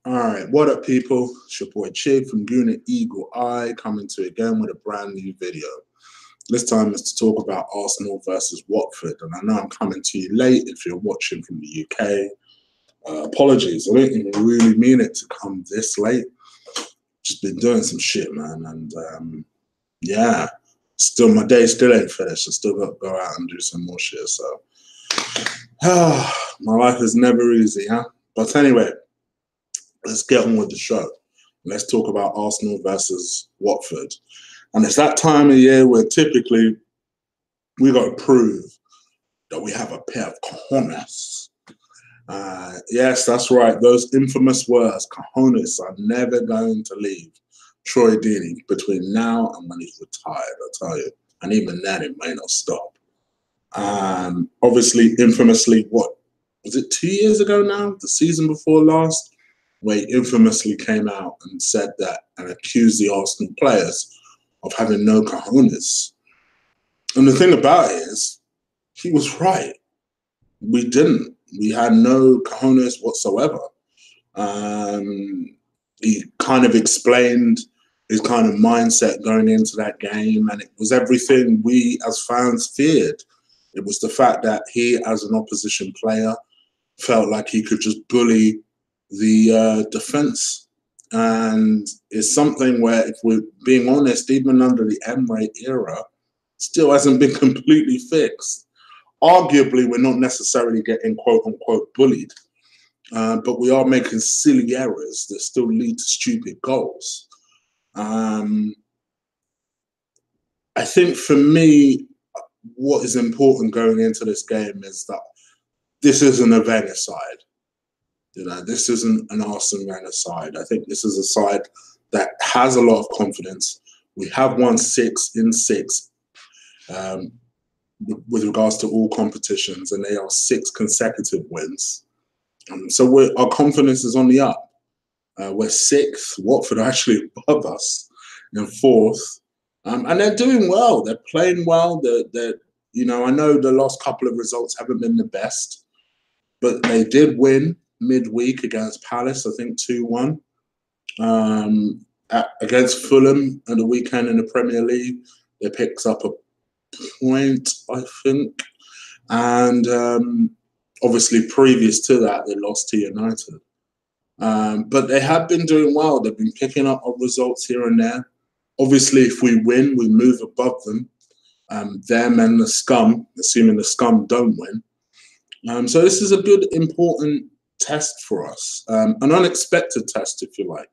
All right, what up, people? It's your boy Chig from Guna Eagle Eye coming to you again with a brand new video. This time is to talk about Arsenal versus Watford, and I know I'm coming to you late if you're watching from the UK. Apologies, I didn't even really mean it to come this late. Just been doing some shit, man, and yeah, still my day still ain't finished. I still got to go out and do some more shit. So my life is never easy, huh? But anyway. Let's get on with the show. Let's talk about Arsenal versus Watford. And it's that time of year where typically we got to prove that we have a pair of cojones. Yes, that's right. Those infamous words, cojones, are never going to leave Troy Deeney between now and when he's retired, I tell you. And even then, it may not stop. Obviously, infamously, what was it, 2 years ago now? The season before last? Where he infamously came out and said that and accused the Arsenal players of having no cojones. And the thing about it is, he was right. We didn't. We had no cojones whatsoever. He kind of explained his kind of mindset going into that game, and it was everything we as fans feared. It was the fact that he, as an opposition player, felt like he could just bully the defense, and it's something where, if we're being honest, even under the Emre era, still hasn't been completely fixed. Arguably, we're not necessarily getting quote unquote bullied, but we are making silly errors that still lead to stupid goals. I think for me, what is important going into this game is that this isn't a Wenger side. You know, this isn't an Arsene Wenger side. I think this is a side that has a lot of confidence. We have won 6 in 6 with regards to all competitions, and they are 6 consecutive wins. So our confidence is on the up. We're 6th. Watford are actually above us in 4th. And they're doing well. They're playing well. They're, you know, I know the last couple of results haven't been the best, but they did win midweek against Palace, I think 2-1. Against Fulham at the weekend in the Premier League, they picked up a point, I think. And obviously previous to that, they lost to United. But they have been doing well. They've been picking up results here and there. Obviously, if we win, we move above them. Them and the scum, assuming the scum don't win. So this is a good, important test for us, an unexpected test, if you like,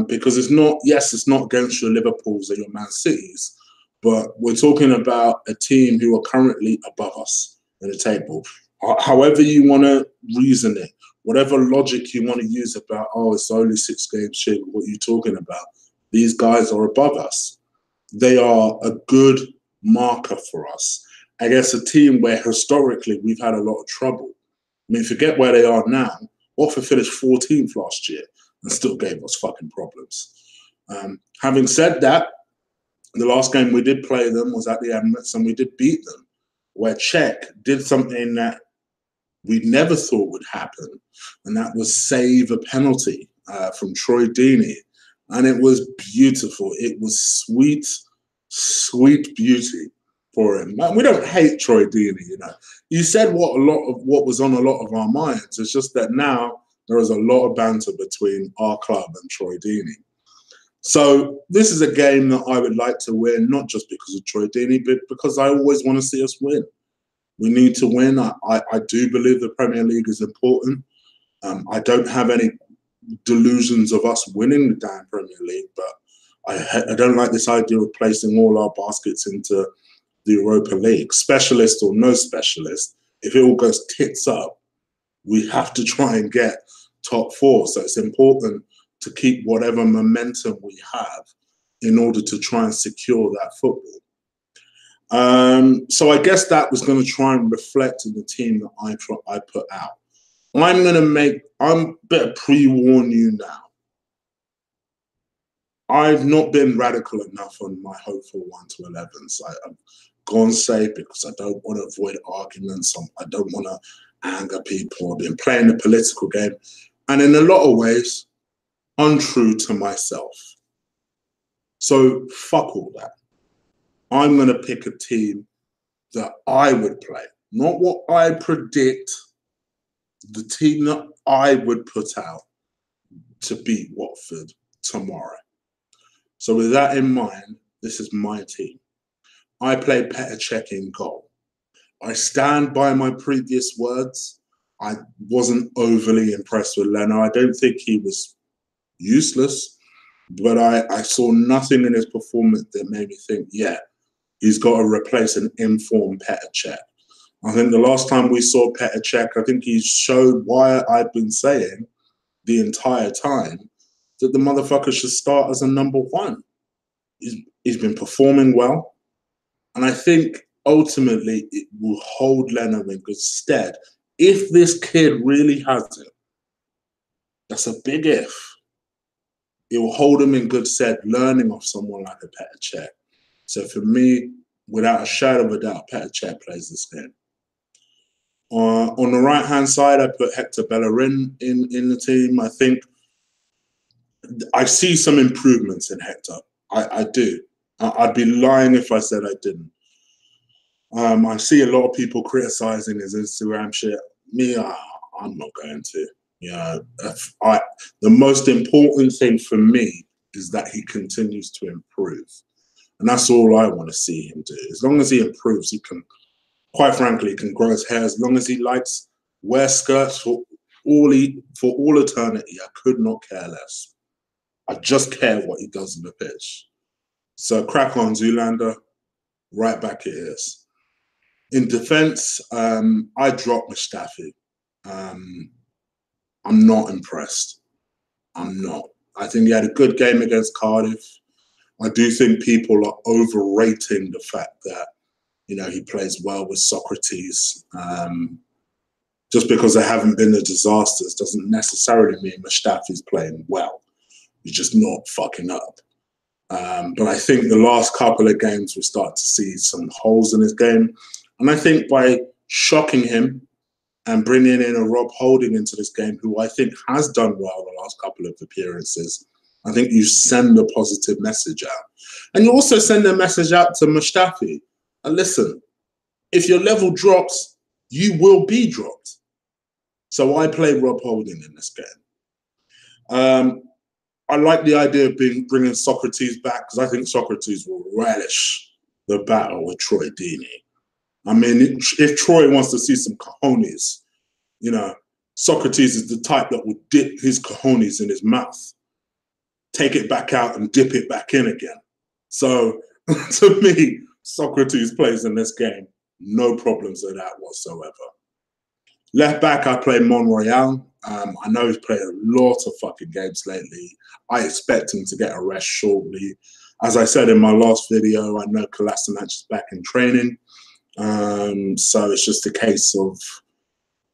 because it's not, yes, it's not against your Liverpools or your Man Cities, but we're talking about a team who are currently above us in the table. However you want to reason it, whatever logic you want to use about, oh, it's only 6 games, shit, what are you talking about? These guys are above us. They are a good marker for us. I guess a team where historically we've had a lot of trouble. I mean, forget where they are now. Watford finished 14th last year and still gave us fucking problems. Having said that, the last game we did play them was at the Emirates, and we did beat them, where Chig did something that we never thought would happen, and that was save a penalty from Troy Deeney. And it was beautiful. It was sweet, sweet beauty for him. Man, we don't hate Troy Deeney, you know. You said what was on a lot of our minds. It's just that now there is a lot of banter between our club and Troy Deeney. So this is a game that I would like to win, not just because of Troy Deeney, but because I always want to see us win. We need to win. I do believe the Premier League is important. I don't have any delusions of us winning the damn Premier League, but I don't like this idea of placing all our baskets into the Europa League. Specialist or no specialist, if it all goes tits up, we have to try and get top 4. So it's important to keep whatever momentum we have in order to try and secure that football. So I guess that was going to try and reflect in the team that I put out. I'm better pre-warn you now. I've not been radical enough on my hopeful 1 to 11s. I've gone safe because I don't want to avoid arguments. I don't want to anger people. I've been playing the political game. and in a lot of ways, untrue to myself. So fuck all that. I'm going to pick a team that I would play, not what I predict, the team that I would put out to beat Watford tomorrow. So with that in mind, this is my team. I play Petr Cech in goal. I stand by my previous words. I wasn't overly impressed with Leno. I don't think he was useless, but I saw nothing in his performance that made me think, yeah, he's got to replace an informed Petr Cech. I think the last time we saw Petr Cech, I think he showed why I've been saying the entire time that the motherfucker should start as a number one. He's been performing well. And I think ultimately it will hold Leno in good stead. If this kid really has it, that's a big if. It will hold him in good stead, learning off someone like a Petr Cech. So for me, without a shadow of a doubt, Petr Cech plays this game. On the right-hand side, I put Hector Bellerin in the team. I think I see some improvements in Hector. I do. I'd be lying if I said I didn't. I see a lot of people criticizing his Instagram shit. Me, I'm not going to. You know, the most important thing for me is that he continues to improve. And that's all I want to see him do. As long as he improves, he can, quite frankly, he can grow his hair. As long as he likes wear skirts for all eternity, I could not care less. I just care what he does on the pitch. So crack on, Zoolander. Right back it is. In defence, I dropped Mustafi. I'm not impressed. I'm not. I think he had a good game against Cardiff. I do think people are overrating the fact that, you know, he plays well with Socrates. Just because there haven't been the disasters doesn't necessarily mean Mustafi's playing well. He's just not fucking up. But I think the last couple of games we start to see some holes in his game. And I think by shocking him and bringing in a Rob Holding into this game, who I think has done well the last couple of appearances, I think you send a positive message out. And you also send a message out to Mustafi. And listen, if your level drops, you will be dropped. So I play Rob Holding in this game. I like the idea of bringing Socrates back because I think Socrates will relish the battle with Troy Deeney. I mean, if Troy wants to see some cojones, you know, Socrates is the type that will dip his cojones in his mouth, take it back out and dip it back in again. So to me, Socrates plays in this game. No problems with that whatsoever. Left back, I play Monreal. I know he's played a lot of fucking games lately. I expect him to get a rest shortly. As I said in my last video, I know Kolasinac is back in training. So it's just a case of,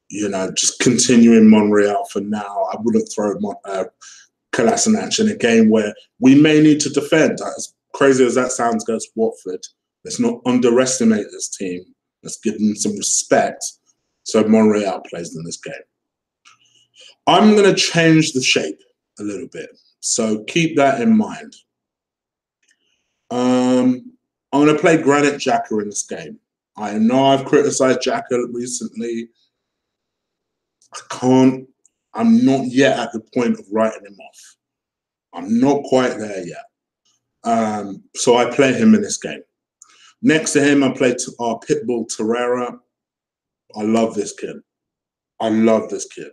you know, just continuing Monreal for now. I wouldn't throw Kolasinac in a game where we may need to defend. As crazy as that sounds against Watford, let's not underestimate this team. Let's give them some respect. So Monreal plays in this game. I'm going to change the shape a little bit. So keep that in mind. I'm going to play Granit Xhaka in this game. I know I've criticized Xhaka recently. I'm not yet at the point of writing him off. I'm not quite there yet. So I play him in this game. Next to him, I play our Pitbull Torreira. I love this kid. I love this kid.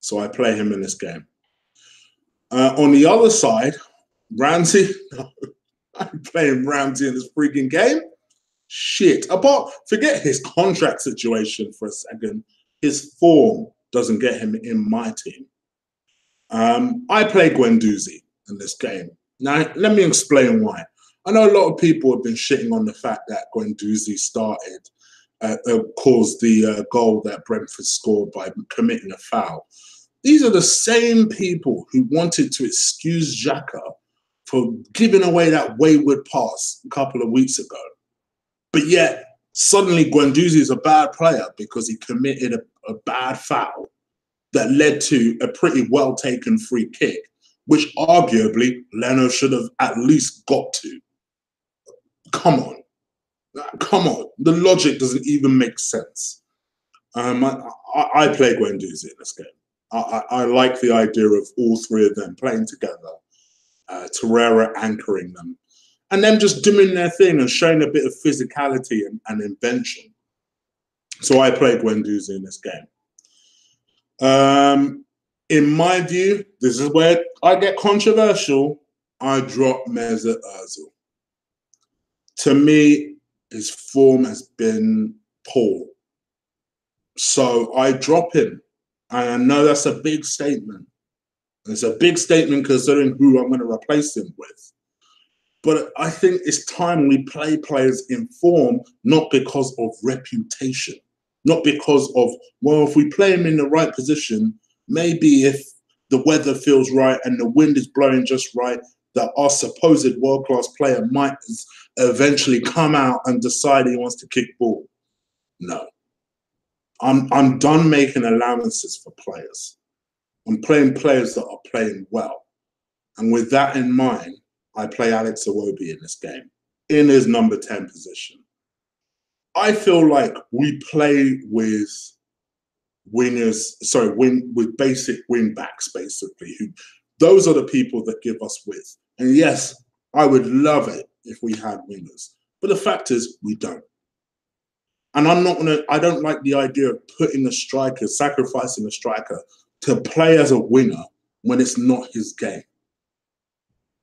So I play him in this game. On the other side, Ramsey. I'm playing Ramsey in this freaking game. Shit. Forget his contract situation for a second. His form doesn't get him in my team. I play Guendouzi in this game. Now, let me explain why. I know a lot of people have been shitting on the fact that Guendouzi caused the goal that Brentford scored by committing a foul. These are the same people who wanted to excuse Xhaka for giving away that wayward pass a couple of weeks ago. But yet, suddenly Guendouzi is a bad player because he committed a bad foul. that led to a pretty well taken free kick, which arguably Leno should have at least got to. Come on. Come on. The logic doesn't even make sense. I play Guendouzi in this game. I like the idea of all three of them playing together, Torreira anchoring them, and them just doing their thing and showing a bit of physicality and invention. So I play Guendouzi in this game. In my view, this is where I get controversial. I drop Mesut Ozil. To me, his form has been poor. So I drop him. And I know that's a big statement. It's a big statement considering who I'm going to replace him with. But I think it's time we play players in form, not because of reputation. Not because of, well, if we play him in the right position, maybe if the weather feels right and the wind is blowing just right, that our supposed world-class player might eventually come out and decide he wants to kick ball. No. I'm done making allowances for players. I'm playing players that are playing well. And with that in mind, I play Alex Iwobi in this game, in his number 10 position. I feel like we play with wingers, with basic wing backs, basically. Those are the people that give us width. And yes, I would love it if we had wingers. But the fact is, we don't. And I don't like the idea of putting a striker, sacrificing a striker to play as a winger when it's not his game.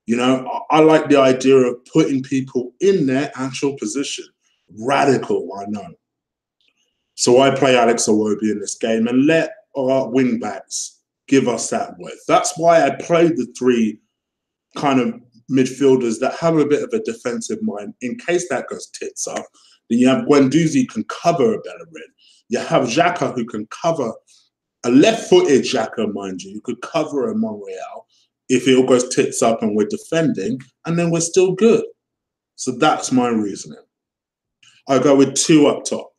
You know, I like the idea of putting people in their actual position. Radical, I know. So I play Alex Iwobi in this game and let our wing backs give us that width. That's why I played the three kind of midfielders that have a bit of a defensive mind in case that goes tits up. Then you have Guendouzi who can cover a Bellerin. You have Xhaka who can cover a left-footed Xhaka, mind you, who could cover a Monreal if it all goes tits up and we're defending, and then we're still good. So that's my reasoning. I go with two up top.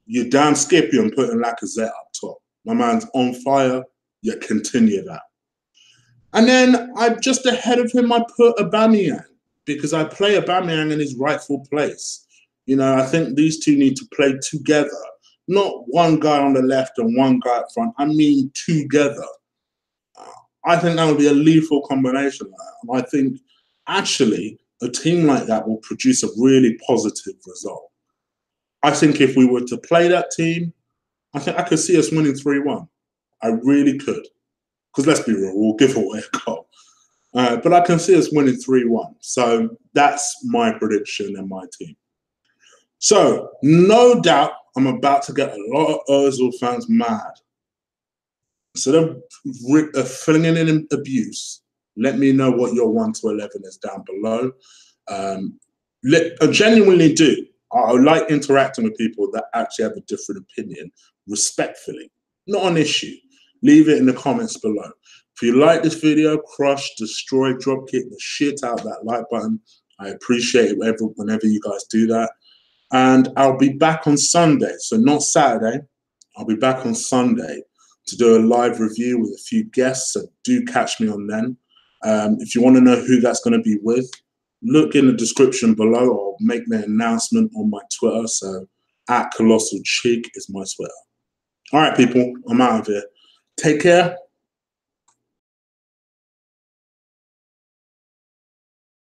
You're down Skippy and putting Lacazette up top. My man's on fire. You continue that. And then just ahead of him, I put Aubameyang because I play Aubameyang in his rightful place. You know, I think these two need to play together. Not one guy on the left and one guy up front. I mean together. I think that would be a lethal combination. And I think actually a team like that will produce a really positive result. I think if we were to play that team, I think I could see us winning 3-1. I really could. Because let's be real, we'll give away a goal. But I can see us winning 3-1. So that's my prediction and my team. So no doubt I'm about to get a lot of Ozil fans mad. Instead of flinging in abuse, let me know what your 1 to 11 is down below. I genuinely do. I like interacting with people that actually have a different opinion, respectfully, not an issue. Leave it in the comments below. If you like this video, crush, destroy, drop kick the shit out of that like button. I appreciate it whenever you guys do that. And I'll be back on Sunday, so not Saturday. I'll be back on Sunday to do a live review with a few guests, so do catch me on then. If you want to know who that's going to be with, look in the description below. I'll make the announcement on my Twitter, so @ColossalChig is my Twitter. All right, people, I'm out of here. Take care.